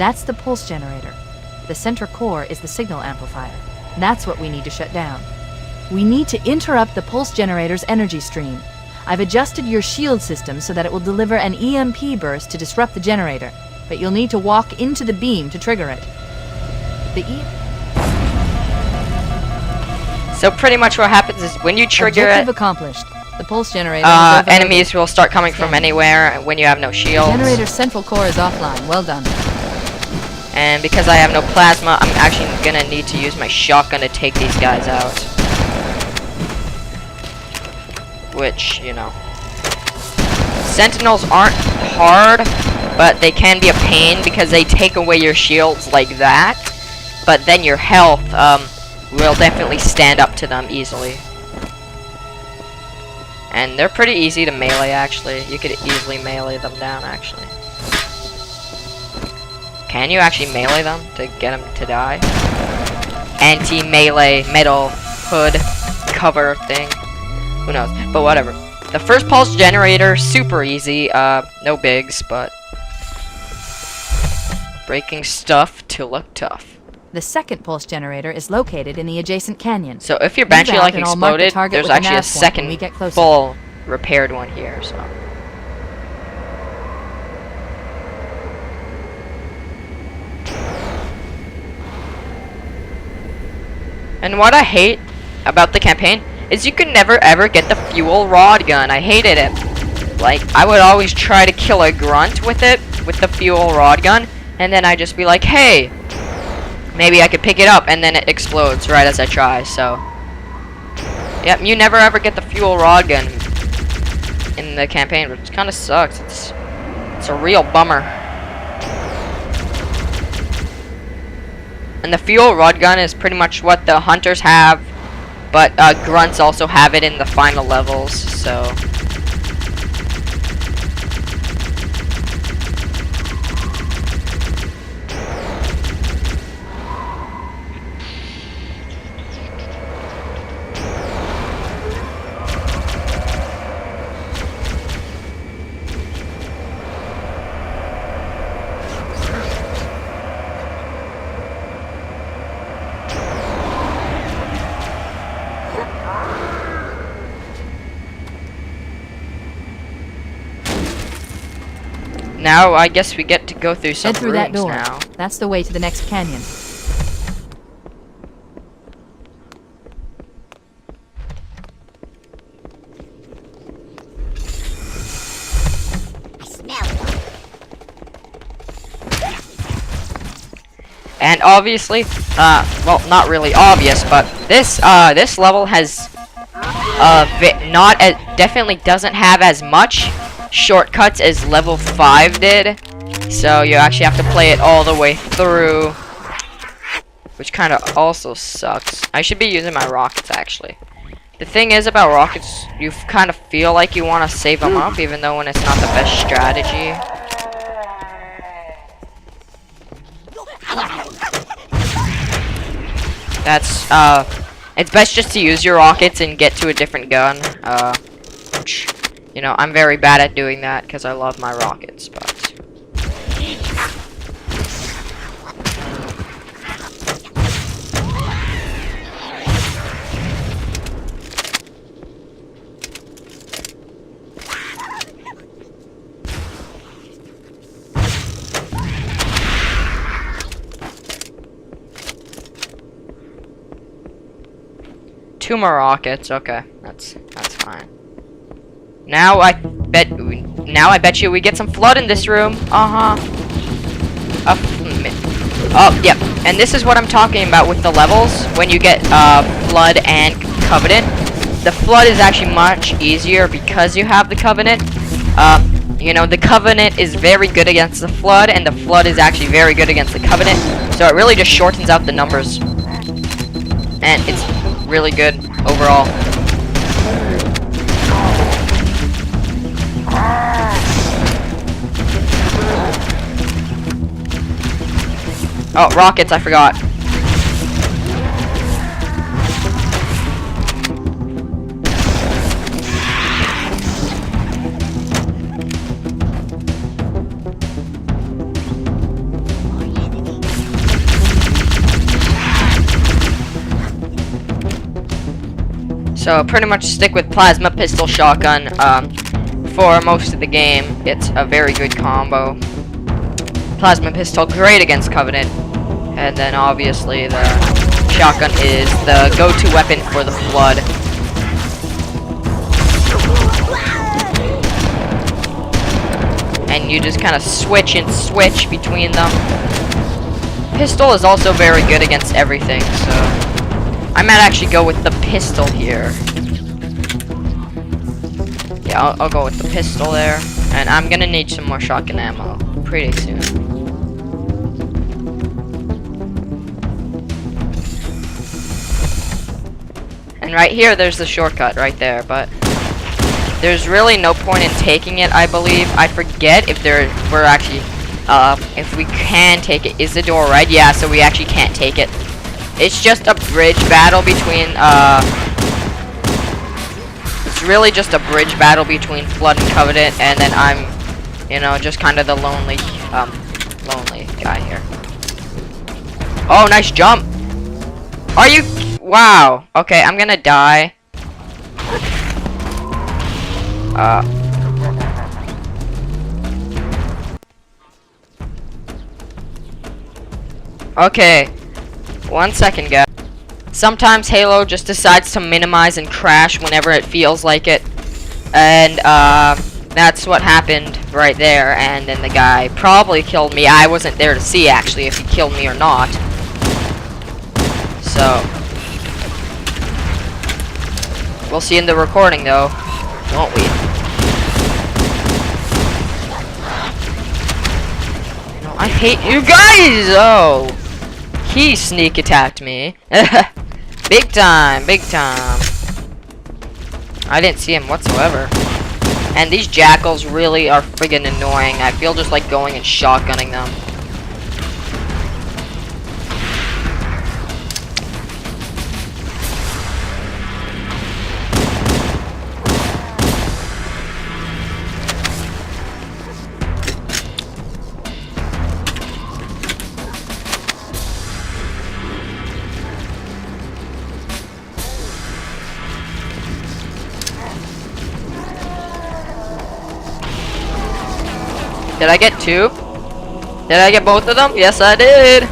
That's the pulse generator. The center core is the signal amplifier. That's what we need to shut down. We need to interrupt the pulse generator's energy stream. I've adjusted your shield system so that it will deliver an EMP burst to disrupt the generator, but you'll need to walk into the beam to trigger it. So pretty much what happens is when you trigger Objective it, accomplished. The pulse generator enemies will start coming from anywhere when you have no shields. The generator's central core is offline. Well done. And because I have no plasma, I'm actually gonna need to use my shotgun to take these guys out. Which, you know. Sentinels aren't hard, but they can be a pain because they take away your shields like that. But then your health, will definitely stand up to them easily. And they're pretty easy to melee, actually. You could easily melee them down, actually. Can you actually melee them to get them to die? Anti-melee metal hood cover thing. Who knows? But whatever. The first pulse generator, super easy. No bigs, but breaking stuff to look tough. The second pulse generator is located in the adjacent canyon. So if your Banshee like and I'll mark the exploded, target there's with the actually a nav point when second we get closer. full repaired one here, so. And what I hate about the campaign is you can never ever get the fuel rod gun. I hated it. Like, I would always try to kill a grunt with it, with the fuel rod gun, and then I'd just be like, hey, maybe I could pick it up, and then it explodes right as I try, so. Yep, you never ever get the fuel rod gun in the campaign, which kind of sucks. It's a real bummer. And the fuel rod gun is pretty much what the hunters have, but grunts also have it in the final levels, so. Now, I guess we get to go through some Head through rooms that door. now. That's the way to the next canyon. And obviously, well, not really obvious, but this level has, definitely doesn't have as much shortcuts as level 5 did, so you actually have to play it all the way through, which kind of also sucks. I should be using my rockets, actually. The thing is about rockets, you kind of feel like you want to save them up, even though when it's not the best strategy. That's, it's best just to use your rockets and get to a different gun, which, you know, I'm very bad at doing that because I love my rockets, but. Two more rockets, okay, that's fine. Now I bet you we get some flood in this room. Oh, yep. And this is what I'm talking about with the levels. When you get flood and covenant, the flood is actually much easier because you have the covenant. You know, the covenant is very good against the flood, and the flood is actually very good against the covenant. So it really just shortens out the numbers, and it's really good overall. Oh, rockets, I forgot. So pretty much stick with plasma pistol shotgun for most of the game. It's a very good combo. Plasma pistol great against Covenant, and then obviously the shotgun is the go-to weapon for the Flood. And you just kind of switch and switch between them. Pistol is also very good against everything, so I might actually go with the pistol here. Yeah, I'll go with the pistol there. And I'm gonna need some more shotgun ammo pretty soon. And right here, there's the shortcut right there, but there's really no point in taking it, I believe. I forget if we're actually, if we can take it. Is the door right? Yeah, so we actually can't take it. It's just a bridge battle between, it's really just a bridge battle between Flood and Covenant, and then I'm, you know, just kind of the lonely guy here. Oh, nice jump! Are you? Wow. Okay, I'm gonna die. Okay. 1 second, guys. Sometimes Halo just decides to minimize and crash whenever it feels like it. And, that's what happened right there. And then the guy probably killed me. I wasn't there to see, actually, if he killed me or not. So, we'll see in the recording, though, won't we? You know, I hate you guys! Oh, he sneak attacked me. Big time, big time. I didn't see him whatsoever. And these jackals really are friggin' annoying. I feel just like going and shotgunning them. Did I get two? Did I get both of them? Yes, I did.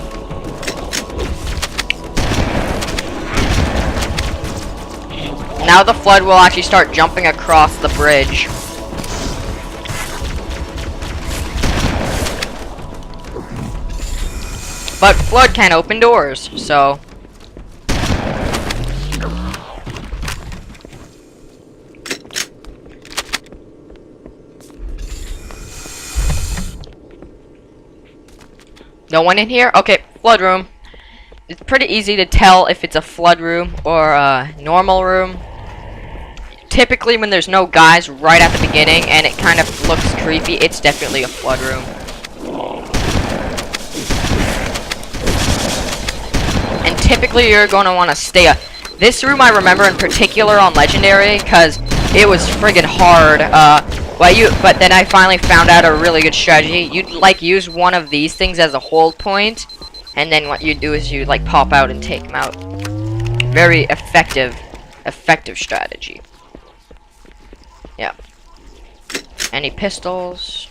Now the Flood will actually start jumping across the bridge. But Flood can't open doors, so... No one in here? Okay, Flood room. It's pretty easy to tell if it's a Flood room or a normal room. Typically, when there's no guys right at the beginning and it kind of looks creepy, it's definitely a Flood room. And typically, you're going to want to stay this room I remember in particular on Legendary, because it was friggin' hard. But then I finally found out a really good strategy. You'd like use one of these things as a hold point, and then what you do is you like pop out and take them out. Very effective strategy. Yeah. Any pistols?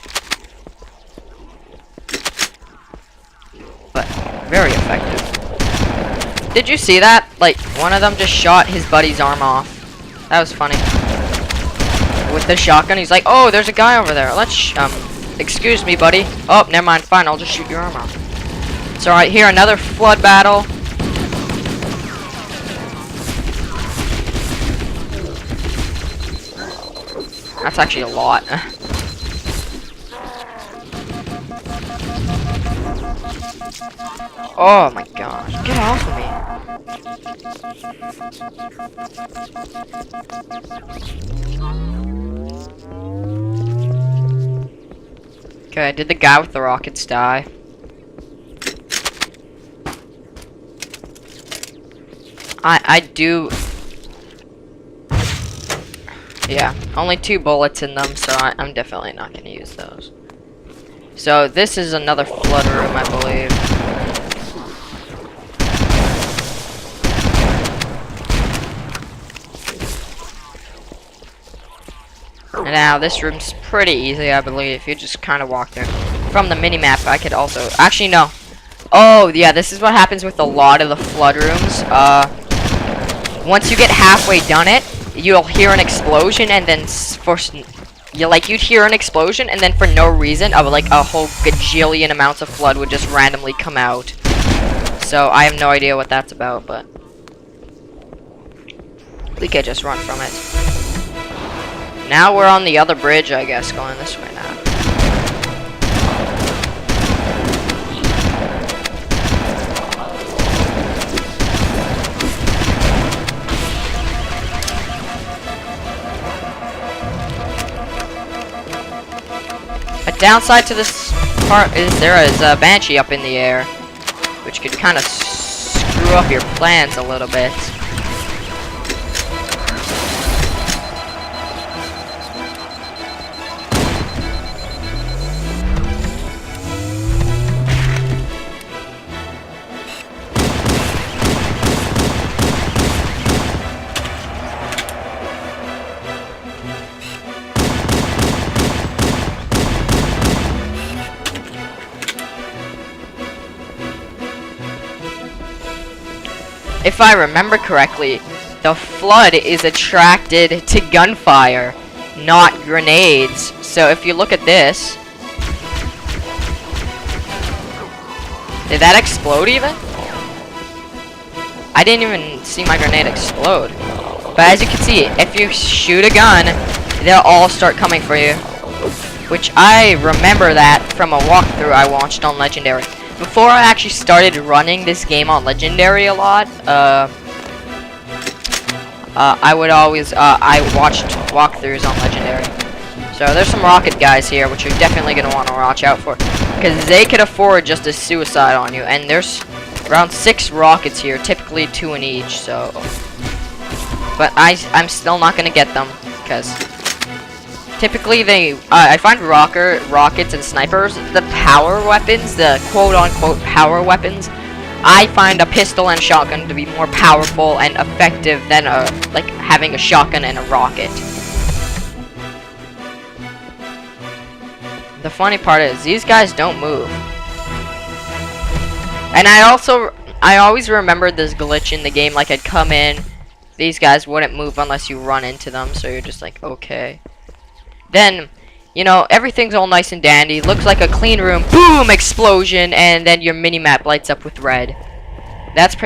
But very effective. Did you see that? Like one of them just shot his buddy's arm off. That was funny. With the shotgun, he's like, oh, there's a guy over there. Let's, excuse me, buddy. Oh, never mind. Fine, I'll just shoot your arm off. It's alright. Here, another Flood battle. That's actually a lot. Oh my gosh. Get off of me. Okay, did the guy with the rockets die? I do... Yeah, only 2 bullets in them, so I'm definitely not going to use those. So, this is another Flood room, I believe. And now this room's pretty easy, I believe. If you just kind of walk there. From the mini-map, I could also... Actually, no. Oh, yeah, this is what happens with a lot of the flood rooms. Once you get halfway done it, you'll hear an explosion, and then you'd hear an explosion, and then for no reason, like a whole gajillion amounts of flood would just randomly come out. So I have no idea what that's about, but we could just run from it. Now we're on the other bridge, I guess, going this way now. A downside to this part is there is a banshee up in the air, which could kind of screw up your plans a little bit. If I remember correctly, the flood is attracted to gunfire, not grenades. So if you look at this, did that explode even? I didn't even see my grenade explode. But as you can see, if you shoot a gun, they'll all start coming for you. Which I remember that from a walkthrough I watched on Legendary. Before I actually started running this game on Legendary a lot, I would always, I watched walkthroughs on Legendary. So there's some rocket guys here, which you're definitely going to want to watch out for. Because they could afford just a suicide on you. And there's around 6 rockets here, typically 2 in each, so... But I'm still not going to get them, because... Typically, I find rockets and snipers, the power weapons, the quote-unquote power weapons, I find a pistol and shotgun to be more powerful and effective than like having a shotgun and a rocket. The funny part is, these guys don't move. And I always remembered this glitch in the game, like I'd come in, these guys wouldn't move unless you run into them, so you're just like, okay. Then, you know, everything's all nice and dandy. Looks like a clean room. Boom! Explosion! And then your mini-map lights up with red. That's pretty